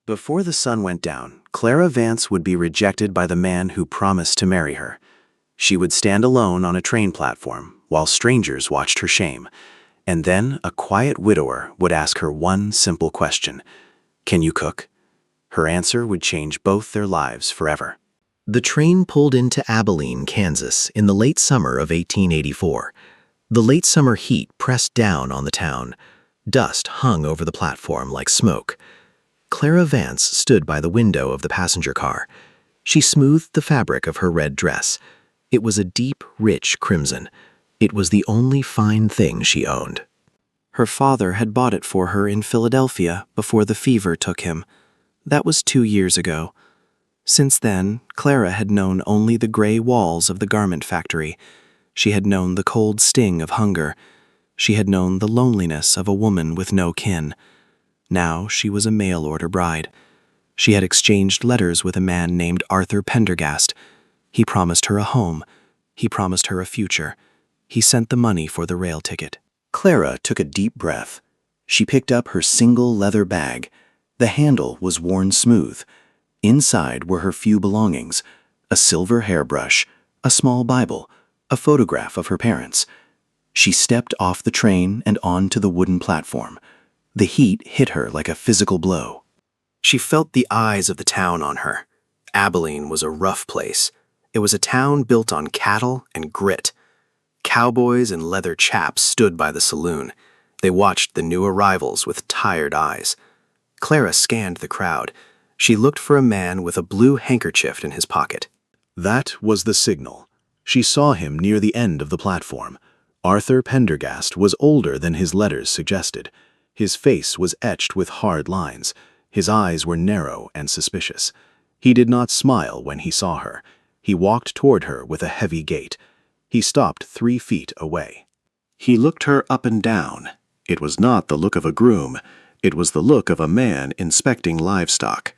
Before the sun went down, Clara Vance would be rejected by the man who promised to marry her. She would stand alone on a train platform while strangers watched her shame. And then a quiet widower would ask her one simple question: "Can you cook?" Her answer would change both their lives forever. The train pulled into Abilene, Kansas, in the late summer of 1884. The late summer heat pressed down on the town. Dust hung over the platform like smoke. Clara Vance stood by the window of the passenger car. She smoothed the fabric of her red dress. It was a deep, rich crimson. It was the only fine thing she owned. Her father had bought it for her in Philadelphia before the fever took him. That was 2 years ago. Since then, Clara had known only the gray walls of the garment factory. She had known the cold sting of hunger. She had known the loneliness of a woman with no kin. Now she was a mail-order bride. She had exchanged letters with a man named Arthur Pendergast. He promised her a home. He promised her a future. He sent the money for the rail ticket. Clara took a deep breath. She picked up her single leather bag. The handle was worn smooth. Inside were her few belongings: a silver hairbrush, a small Bible, a photograph of her parents. She stepped off the train and onto the wooden platform. The heat hit her like a physical blow. She felt the eyes of the town on her. Abilene was a rough place. It was a town built on cattle and grit. Cowboys and leather chaps stood by the saloon. They watched the new arrivals with tired eyes. Clara scanned the crowd. She looked for a man with a blue handkerchief in his pocket. That was the signal. She saw him near the end of the platform. Arthur Pendergast was older than his letters suggested. His face was etched with hard lines. His eyes were narrow and suspicious. He did not smile when he saw her. He walked toward her with a heavy gait. He stopped 3 feet away. He looked her up and down. It was not the look of a groom. It was the look of a man inspecting livestock.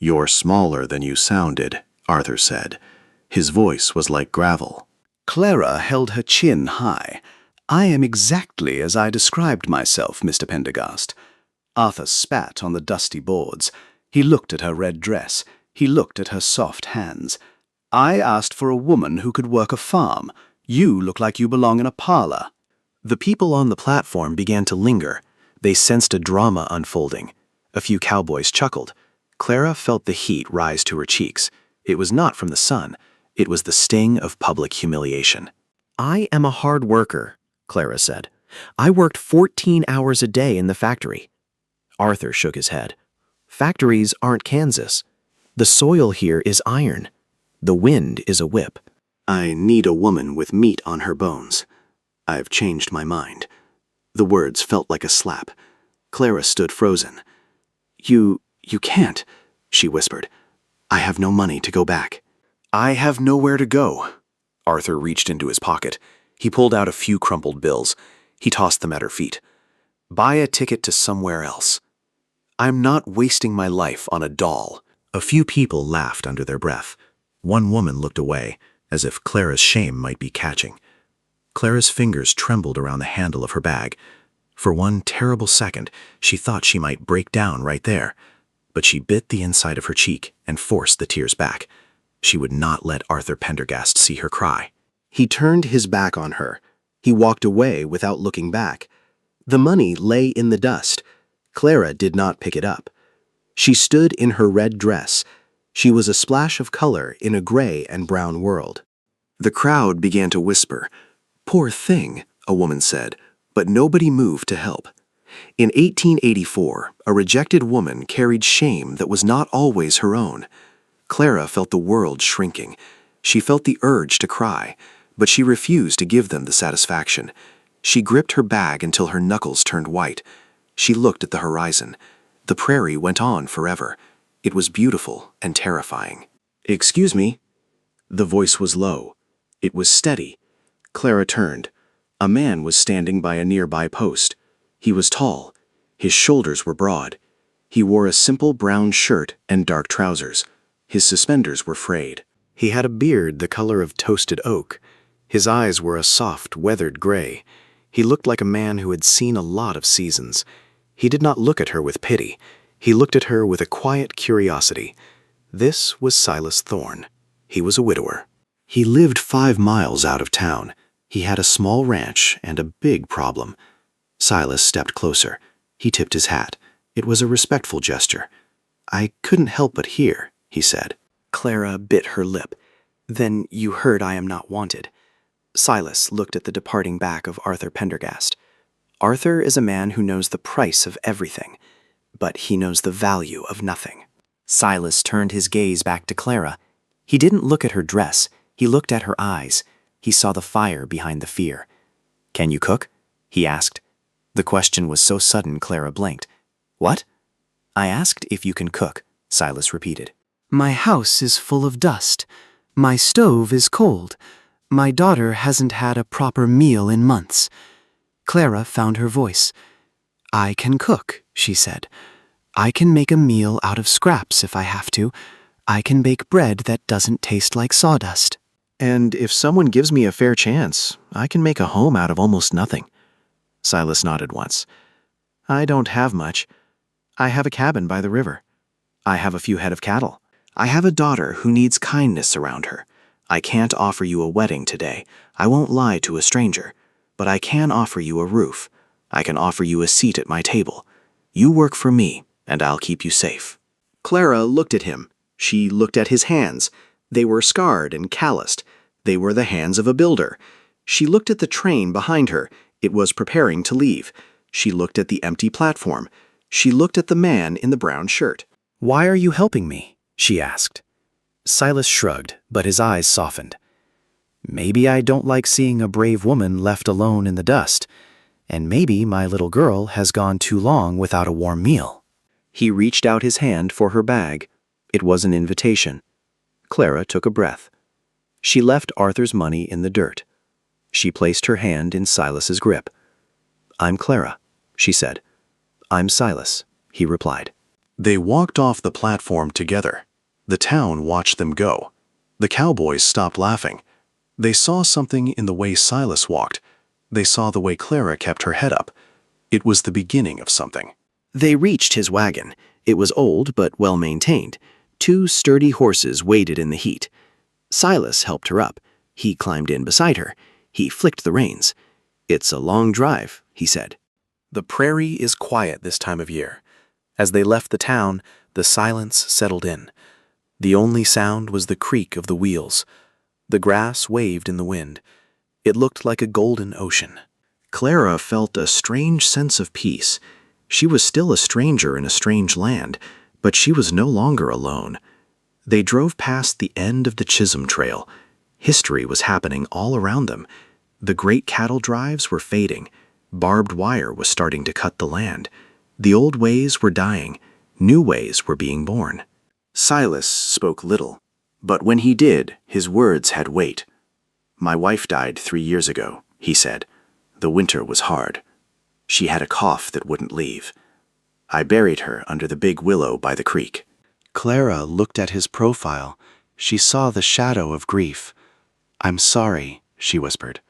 "You're smaller than you sounded," Arthur said. His voice was like gravel. Clara held her chin high. "I am exactly as I described myself, Mr. Pendergast." Arthur spat on the dusty boards. He looked at her red dress. He looked at her soft hands. "I asked for a woman who could work a farm. You look like you belong in a parlor." The people on the platform began to linger. They sensed a drama unfolding. A few cowboys chuckled. Clara felt the heat rise to her cheeks. It was not from the sun. It was the sting of public humiliation. "I am a hard worker," Clara said. "I worked 14 hours a day in the factory." Arthur shook his head. "Factories aren't Kansas. The soil here is iron. The wind is a whip." "I need a woman with meat on her bones. I've changed my mind." The words felt like a slap. Clara stood frozen. You can't," she whispered. "I have no money to go back." "I have nowhere to go." Arthur reached into his pocket. He pulled out a few crumpled bills. He tossed them at her feet. "Buy a ticket to somewhere else. I'm not wasting my life on a doll." A few people laughed under their breath. One woman looked away, as if Clara's shame might be catching. Clara's fingers trembled around the handle of her bag. For one terrible second, she thought she might break down right there. But she bit the inside of her cheek and forced the tears back. She would not let Arthur Pendergast see her cry. He turned his back on her. He walked away without looking back. The money lay in the dust. Clara did not pick it up. She stood in her red dress. She was a splash of color in a gray and brown world. The crowd began to whisper. "Poor thing," a woman said, but nobody moved to help. In 1884, a rejected woman carried shame that was not always her own. Clara felt the world shrinking. She felt the urge to cry, but she refused to give them the satisfaction. She gripped her bag until her knuckles turned white. She looked at the horizon. The prairie went on forever. It was beautiful and terrifying. "Excuse me." The voice was low. It was steady. Clara turned. A man was standing by a nearby post. He was tall. His shoulders were broad. He wore a simple brown shirt and dark trousers. His suspenders were frayed. He had a beard the color of toasted oak. His eyes were a soft, weathered gray. He looked like a man who had seen a lot of seasons. He did not look at her with pity. He looked at her with a quiet curiosity. This was Silas Thorne. He was a widower. He lived 5 miles out of town. He had a small ranch and a big problem. Silas stepped closer. He tipped his hat. It was a respectful gesture. "I couldn't help but hear," he said. Clara bit her lip. "Then you heard I am not wanted." Silas looked at the departing back of Arthur Pendergast. Arthur is a man who knows the price of everything, but he knows the value of nothing. Silas turned his gaze back to Clara. He didn't look at her dress. He looked at her eyes. He saw the fire behind the fear. "Can you cook?" he asked. The question was so sudden Clara blanked. "What?" "I asked if you can cook," Silas repeated. "My house is full of dust. My stove is cold. My daughter hasn't had a proper meal in months." Clara found her voice. "I can cook," she said. "I can make a meal out of scraps if I have to. I can bake bread that doesn't taste like sawdust." "And if someone gives me a fair chance, I can make a home out of almost nothing." Silas nodded once. "I don't have much. I have a cabin by the river. I have a few head of cattle. I have a daughter who needs kindness around her. I can't offer you a wedding today. I won't lie to a stranger. But I can offer you a roof. I can offer you a seat at my table. You work for me, and I'll keep you safe." Clara looked at him. She looked at his hands. They were scarred and calloused. They were the hands of a builder. She looked at the train behind her. It was preparing to leave. She looked at the empty platform. She looked at the man in the brown shirt. "Why are you helping me?" she asked. Silas shrugged, but his eyes softened. "Maybe I don't like seeing a brave woman left alone in the dust, and maybe my little girl has gone too long without a warm meal." He reached out his hand for her bag. It was an invitation. Clara took a breath. She left Arthur's money in the dirt. She placed her hand in Silas's grip. "I'm Clara," she said. "I'm Silas," he replied. They walked off the platform together. The town watched them go. The cowboys stopped laughing. They saw something in the way Silas walked. They saw the way Clara kept her head up. It was the beginning of something. They reached his wagon. It was old but well-maintained. 2 sturdy horses waited in the heat. Silas helped her up. He climbed in beside her. He flicked the reins. "It's a long drive," he said. The prairie is quiet this time of year. As they left the town, the silence settled in. The only sound was the creak of the wheels. The grass waved in the wind. It looked like a golden ocean. Clara felt a strange sense of peace. She was still a stranger in a strange land, but she was no longer alone. They drove past the end of the Chisholm Trail. History was happening all around them. The great cattle drives were fading. Barbed wire was starting to cut the land. The old ways were dying. New ways were being born. Silas spoke little, but when he did, his words had weight. "My wife died 3 years ago," he said. "The winter was hard. She had a cough that wouldn't leave. I buried her under the big willow by the creek." Clara looked at his profile. She saw the shadow of grief. "I'm sorry," she whispered.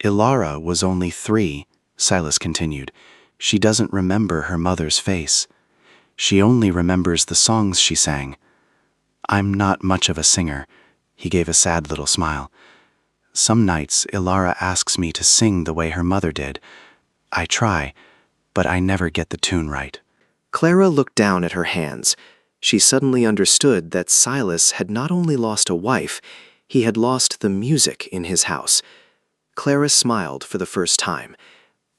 "Ilara was only 3, Silas continued. "She doesn't remember her mother's face. She only remembers the songs she sang. I'm not much of a singer." He gave a sad little smile. "Some nights Ilara asks me to sing the way her mother did. I try, but I never get the tune right." Clara looked down at her hands. She suddenly understood that Silas had not only lost a wife, he had lost the music in his house. Clara smiled for the first time.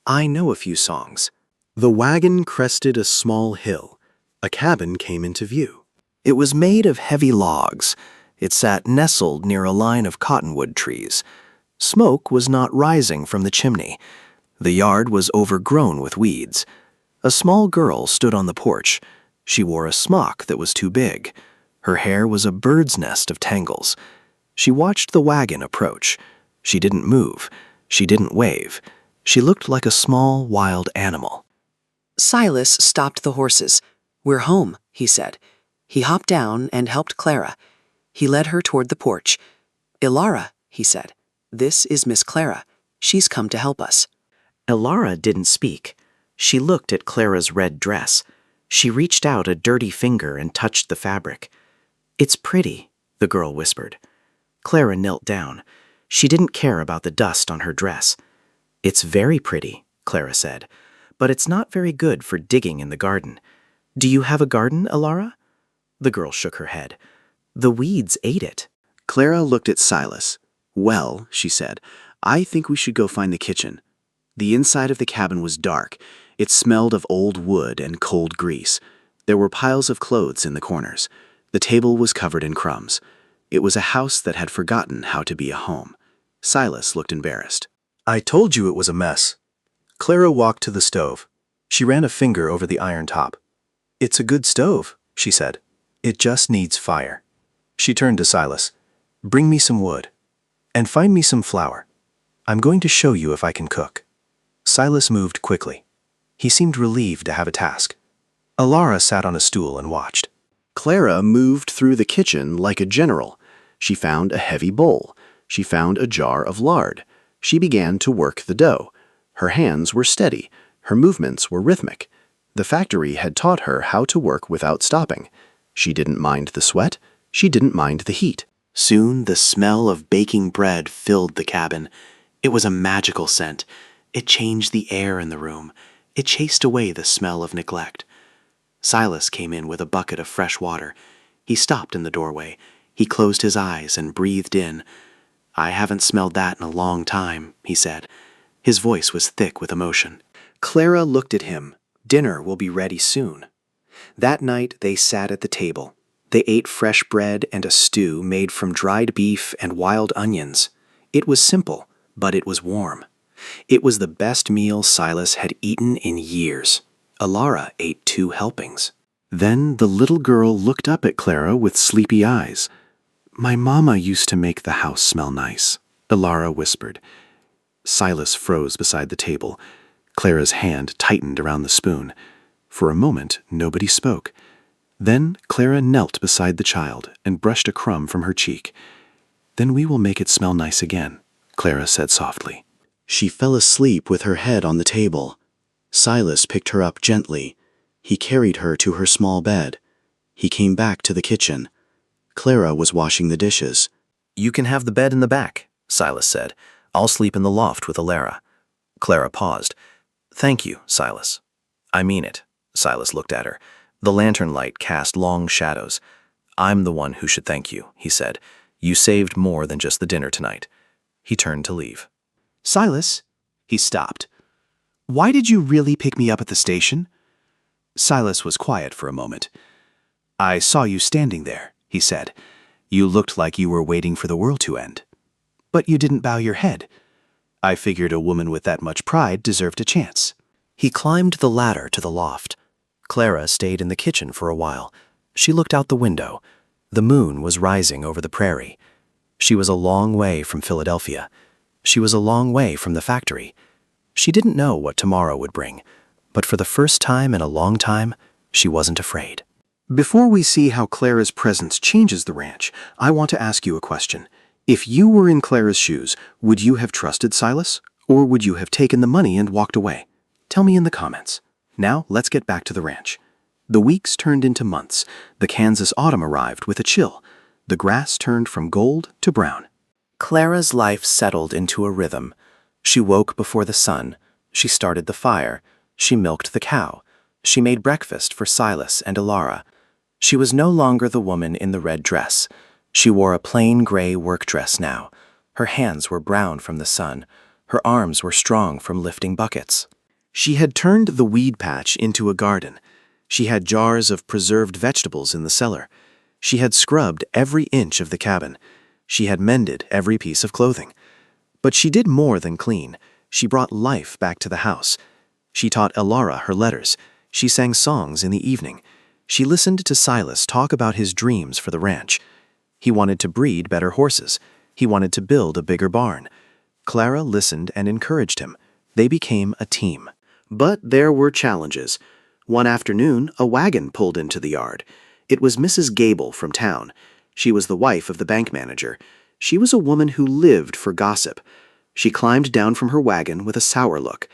"I know a few songs." The wagon crested a small hill. A cabin came into view. It was made of heavy logs. It sat nestled near a line of cottonwood trees. Smoke was not rising from the chimney. The yard was overgrown with weeds. A small girl stood on the porch. She wore a smock that was too big. Her hair was a bird's nest of tangles. She watched the wagon approach. She didn't move. She didn't wave. She looked like a small, wild animal. Silas stopped the horses. "We're home," he said. He hopped down and helped Clara. He led her toward the porch. "Ilara," he said, "this is Miss Clara. She's come to help us." Ilara didn't speak. She looked at Clara's red dress. She reached out a dirty finger and touched the fabric. "It's pretty," the girl whispered. Clara knelt down. She didn't care about the dust on her dress. "It's very pretty," Clara said, "but it's not very good for digging in the garden. Do you have a garden, Alara?" The girl shook her head. "The weeds ate it." Clara looked at Silas. "Well," she said, "I think we should go find the kitchen." The inside of the cabin was dark. It smelled of old wood and cold grease. There were piles of clothes in the corners. The table was covered in crumbs. It was a house that had forgotten how to be a home. Silas looked embarrassed. "I told you it was a mess." Clara walked to the stove. She ran a finger over the iron top. "It's a good stove," she said. "It just needs fire." She turned to Silas. "Bring me some wood. And find me some flour. I'm going to show you if I can cook." Silas moved quickly. He seemed relieved to have a task. Alara sat on a stool and watched. Clara moved through the kitchen like a general. She found a heavy bowl. She found a jar of lard. She began to work the dough. Her hands were steady. Her movements were rhythmic. The factory had taught her how to work without stopping. She didn't mind the sweat. She didn't mind the heat. Soon the smell of baking bread filled the cabin. It was a magical scent. It changed the air in the room. It chased away the smell of neglect. Silas came in with a bucket of fresh water. He stopped in the doorway. He closed his eyes and breathed in. "I haven't smelled that in a long time," he said. His voice was thick with emotion. Clara looked at him. Dinner will be ready soon. That night they sat at the table. They ate fresh bread and a stew made from dried beef and wild onions. It was simple, but it was warm. It was the best meal Silas had eaten in years. Alara ate 2 helpings. Then the little girl looked up at Clara with sleepy eyes. "My mama used to make the house smell nice," Alara whispered. Silas froze beside the table. Clara's hand tightened around the spoon. For a moment, nobody spoke. Then Clara knelt beside the child and brushed a crumb from her cheek. "Then we will make it smell nice again," Clara said softly. She fell asleep with her head on the table. Silas picked her up gently. He carried her to her small bed. He came back to the kitchen. Clara was washing the dishes. "You can have the bed in the back," Silas said. "I'll sleep in the loft with Alara." Clara paused. "Thank you, Silas." "I mean it." Silas looked at her. The lantern light cast long shadows. "I'm the one who should thank you," he said. "You saved more than just the dinner tonight." He turned to leave. "Silas," he stopped. "Why did you really pick me up at the station?" Silas was quiet for a moment. "I saw you standing there," he said. "You looked like you were waiting for the world to end. But you didn't bow your head. I figured a woman with that much pride deserved a chance." He climbed the ladder to the loft. Clara stayed in the kitchen for a while. She looked out the window. The moon was rising over the prairie. She was a long way from Philadelphia. She was a long way from the factory. She didn't know what tomorrow would bring, but for the first time in a long time, she wasn't afraid. Before we see how Clara's presence changes the ranch, I want to ask you a question. If you were in Clara's shoes, would you have trusted Silas? Or would you have taken the money and walked away? Tell me in the comments. Now let's get back to the ranch. The weeks turned into months. The Kansas autumn arrived with a chill. The grass turned from gold to brown. Clara's life settled into a rhythm. She woke before the sun. She started the fire. She milked the cow. She made breakfast for Silas and Alara. She was no longer the woman in the red dress. She wore a plain gray work dress now. Her hands were brown from the sun. Her arms were strong from lifting buckets. She had turned the weed patch into a garden. She had jars of preserved vegetables in the cellar. She had scrubbed every inch of the cabin. She had mended every piece of clothing. But she did more than clean. She brought life back to the house. She taught Alara her letters. She sang songs in the evening. She listened to Silas talk about his dreams for the ranch. He wanted to breed better horses. He wanted to build a bigger barn. Clara listened and encouraged him. They became a team. But there were challenges. One afternoon, a wagon pulled into the yard. It was Mrs. Gable from town. She was the wife of the bank manager. She was a woman who lived for gossip. She climbed down from her wagon with a sour look.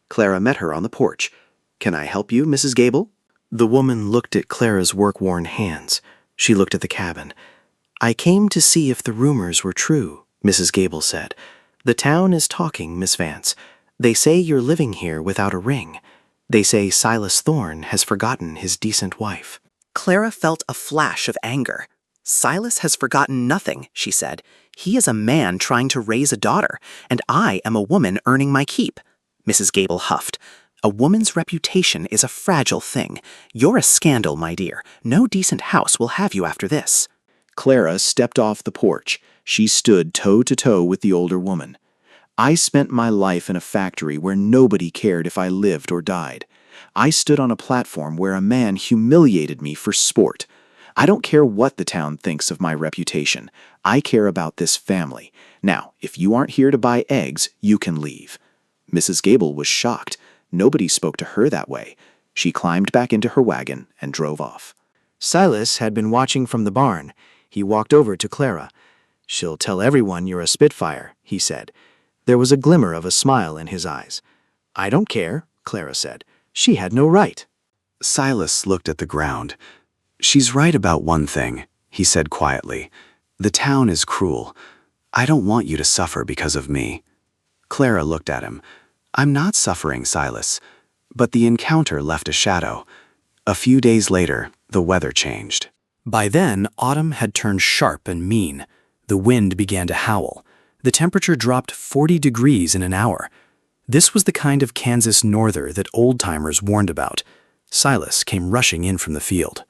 Clara met her on the porch. "Can I help you, Mrs. Gable?" The woman looked at Clara's work-worn hands. She looked at the cabin. "I came to see if the rumors were true," Mrs. Gable said. "The town is talking, Miss Vance. They say you're living here without a ring. They say Silas Thorne has forgotten his decent wife." Clara felt a flash of anger. "Silas has forgotten nothing," she said. "He is a man trying to raise a daughter, and I am a woman earning my keep." Mrs. Gable huffed. "A woman's reputation is a fragile thing. You're a scandal, my dear. No decent house will have you after this." Clara stepped off the porch. She stood toe to toe with the older woman. "I spent my life in a factory where nobody cared if I lived or died. I stood on a platform where a man humiliated me for sport. I don't care what the town thinks of my reputation. I care about this family. Now, if you aren't here to buy eggs, you can leave." Mrs. Gable was shocked. Nobody spoke to her that way. She climbed back into her wagon and drove off. Silas had been watching from the barn. He walked over to Clara. "She'll tell everyone you're a Spitfire," he said. There was a glimmer of a smile in his eyes. "I don't care," Clara said. "She had no right." Silas looked at the ground. "She's right about one thing," he said quietly. "The town is cruel. I don't want you to suffer because of me." Clara looked at him. "I'm not suffering, Silas." But the encounter left a shadow. A few days later, the weather changed. By then, autumn had turned sharp and mean. The wind began to howl. The temperature dropped 40 degrees in an hour. This was the kind of Kansas norther that old-timers warned about. Silas came rushing in from the field.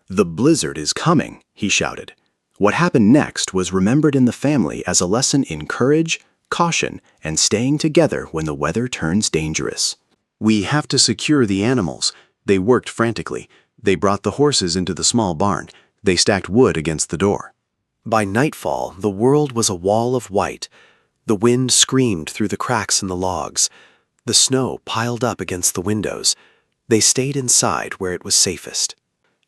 "The blizzard is coming," he shouted. What happened next was remembered in the family as a lesson in courage, caution, and staying together when the weather turns dangerous. "We have to secure the animals." They worked frantically. They brought the horses into the small barn. They stacked wood against the door. By nightfall, the world was a wall of white. The wind screamed through the cracks in the logs. The snow piled up against the windows. They stayed inside where it was safest.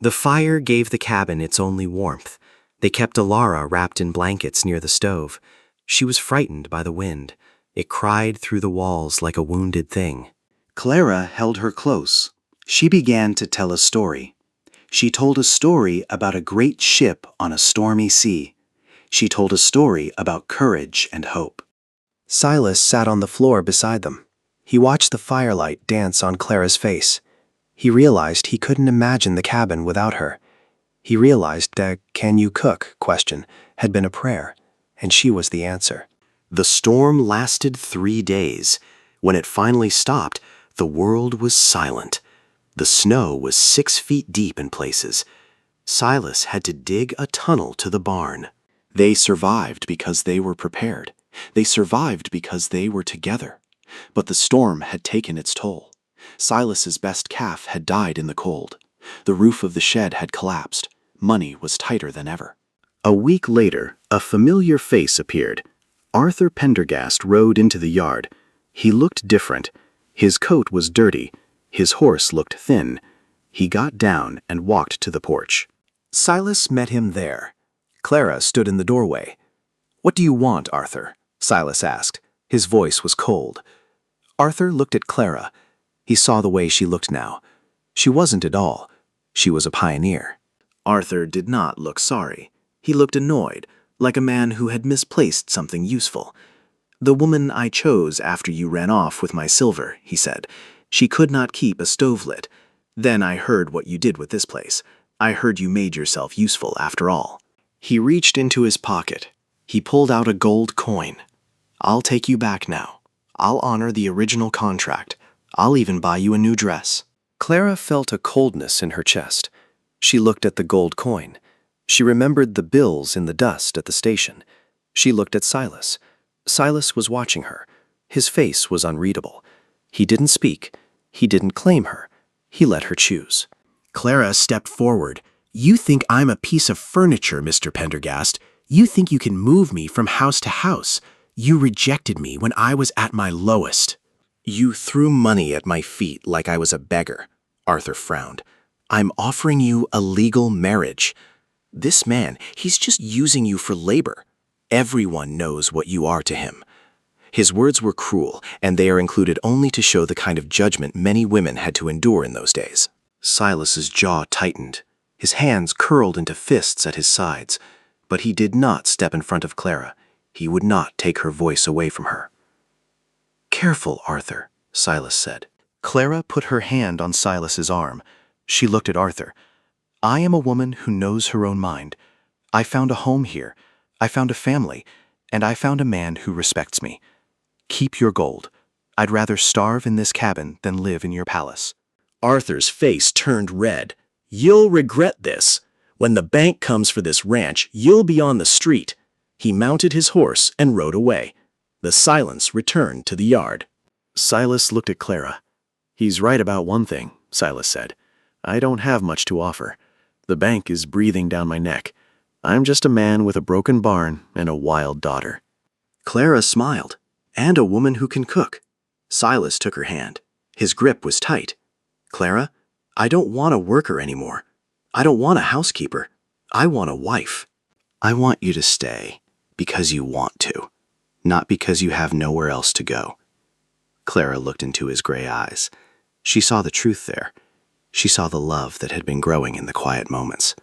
The fire gave the cabin its only warmth. They kept Alara wrapped in blankets near the stove. She was frightened by the wind. It cried through the walls like a wounded thing. Clara held her close. She began to tell a story. She told a story about a great ship on a stormy sea. She told a story about courage and hope. Silas sat on the floor beside them. He watched the firelight dance on Clara's face. He realized he couldn't imagine the cabin without her. He realized the "can you cook" question had been a prayer, and she was the answer. The storm lasted 3 days. When it finally stopped, the world was silent. The snow was 6 feet deep in places. Silas had to dig a tunnel to the barn. They survived because they were prepared. They survived because they were together. But the storm had taken its toll. Silas's best calf had died in the cold. The roof of the shed had collapsed. Money was tighter than ever. A week later, a familiar face appeared. Arthur Pendergast rode into the yard. He looked different. His coat was dirty. His horse looked thin. He got down and walked to the porch. Silas met him there. Clara stood in the doorway. "What do you want, Arthur?" Silas asked. His voice was cold. Arthur looked at Clara. He saw the way she looked now. She wasn't at all. She was a pioneer. Arthur did not look sorry. He looked annoyed, like a man who had misplaced something useful. "The woman I chose after you ran off with my silver," he said. "She could not keep a stove lit. Then I heard what you did with this place. I heard you made yourself useful after all." He reached into his pocket. He pulled out a gold coin. "I'll take you back now. I'll honor the original contract. I'll even buy you a new dress." Clara felt a coldness in her chest. She looked at the gold coin. She remembered the bills in the dust at the station. She looked at Silas. Silas was watching her. His face was unreadable. He didn't speak. He didn't claim her. He let her choose. Clara stepped forward. "You think I'm a piece of furniture, Mr. Pendergast. You think you can move me from house to house. You rejected me when I was at my lowest. You threw money at my feet like I was a beggar." Arthur frowned. "I'm offering you a legal marriage. This man, he's just using you for labor. Everyone knows what you are to him." His words were cruel, and they are included only to show the kind of judgment many women had to endure in those days. Silas's jaw tightened. His hands curled into fists at his sides, but he did not step in front of Clara. He would not take her voice away from her. "Careful, Arthur," Silas said. Clara put her hand on Silas's arm. She looked at Arthur. "I am a woman who knows her own mind. I found a home here. I found a family, and I found a man who respects me. Keep your gold. I'd rather starve in this cabin than live in your palace." Arthur's face turned red. "You'll regret this. When the bank comes for this ranch, you'll be on the street." He mounted his horse and rode away. The silence returned to the yard. Silas looked at Clara. "He's right about one thing," Silas said. "I don't have much to offer. The bank is breathing down my neck. I'm just a man with a broken barn and a wild daughter." Clara smiled. "And a woman who can cook." Silas took her hand. His grip was tight. "Clara, I don't want a worker anymore. I don't want a housekeeper. I want a wife. I want you to stay because you want to, not because you have nowhere else to go." Clara looked into his gray eyes. She saw the truth there. She saw the love that had been growing in the quiet moments.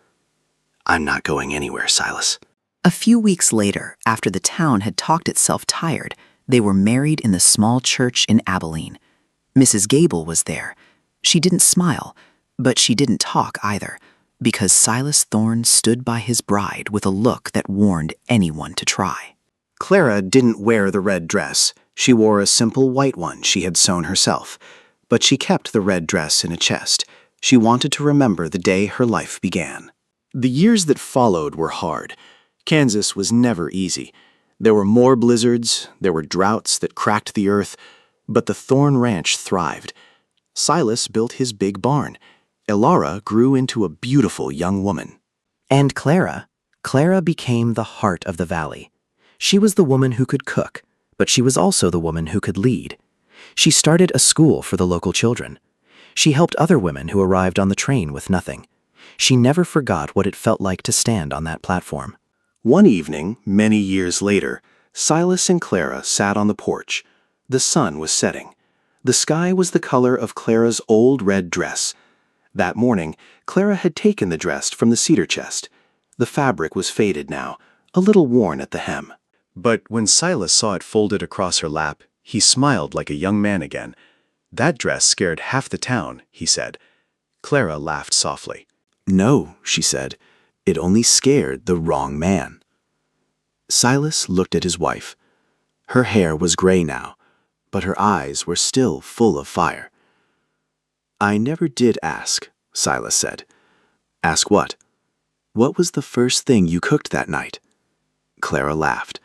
"I'm not going anywhere, Silas." A few weeks later, after the town had talked itself tired, they were married in the small church in Abilene. Mrs. Gable was there. She didn't smile, but she didn't talk either, because Silas Thorne stood by his bride with a look that warned anyone to try. Clara didn't wear the red dress. She wore a simple white one she had sewn herself. But she kept the red dress in a chest. She wanted to remember the day her life began. The years that followed were hard. Kansas was never easy. There were more blizzards, there were droughts that cracked the earth, but the Thorne Ranch thrived. Silas built his big barn. Elara grew into a beautiful young woman. And Clara became the heart of the valley. She was the woman who could cook, but she was also the woman who could lead. She started a school for the local children. She helped other women who arrived on the train with nothing. She never forgot what it felt like to stand on that platform. One evening, many years later, Silas and Clara sat on the porch. The sun was setting. The sky was the color of Clara's old red dress. That morning, Clara had taken the dress from the cedar chest. The fabric was faded now, a little worn at the hem. But when Silas saw it folded across her lap, he smiled like a young man again. "That dress scared half the town," he said. Clara laughed softly. "No," she said, "it only scared the wrong man." Silas looked at his wife. Her hair was gray now, but her eyes were still full of fire. "I never did ask," Silas said. "Ask what?" "What was the first thing you cooked that night?" Clara laughed.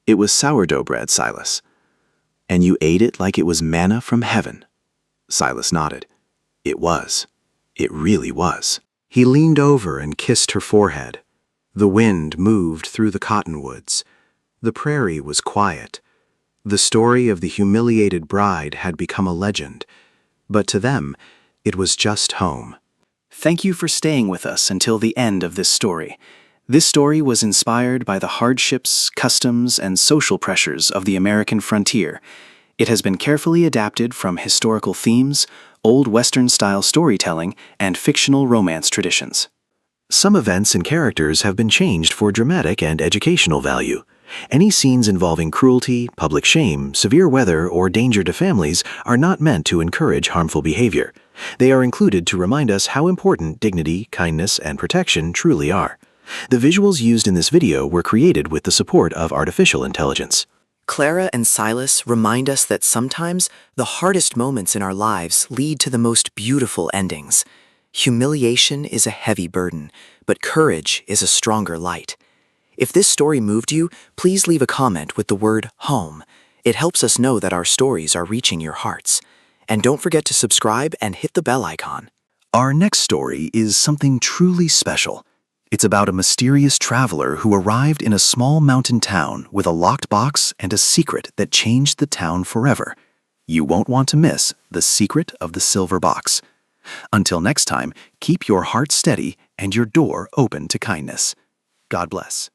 "It was sourdough bread, Silas." "And you ate it like it was manna from heaven?" Silas nodded. "It was. It really was." He leaned over and kissed her forehead. The wind moved through the cottonwoods. The prairie was quiet. The story of the humiliated bride had become a legend, but to them, it was just home. Thank you for staying with us until the end of this story. This story was inspired by the hardships, customs, and social pressures of the American frontier. It has been carefully adapted from historical themes, Old Western-style storytelling, and fictional romance traditions. Some events and characters have been changed for dramatic and educational value. Any scenes involving cruelty, public shame, severe weather, or danger to families are not meant to encourage harmful behavior. They are included to remind us how important dignity, kindness, and protection truly are. The visuals used in this video were created with the support of artificial intelligence. Clara and Silas remind us that sometimes the hardest moments in our lives lead to the most beautiful endings. Humiliation is a heavy burden, but courage is a stronger light. If this story moved you, please leave a comment with the word home. It helps us know that our stories are reaching your hearts. And don't forget to subscribe and hit the bell icon. Our next story is something truly special. It's about a mysterious traveler who arrived in a small mountain town with a locked box and a secret that changed the town forever. You won't want to miss The Secret of the Silver Box. Until next time, keep your heart steady and your door open to kindness. God bless.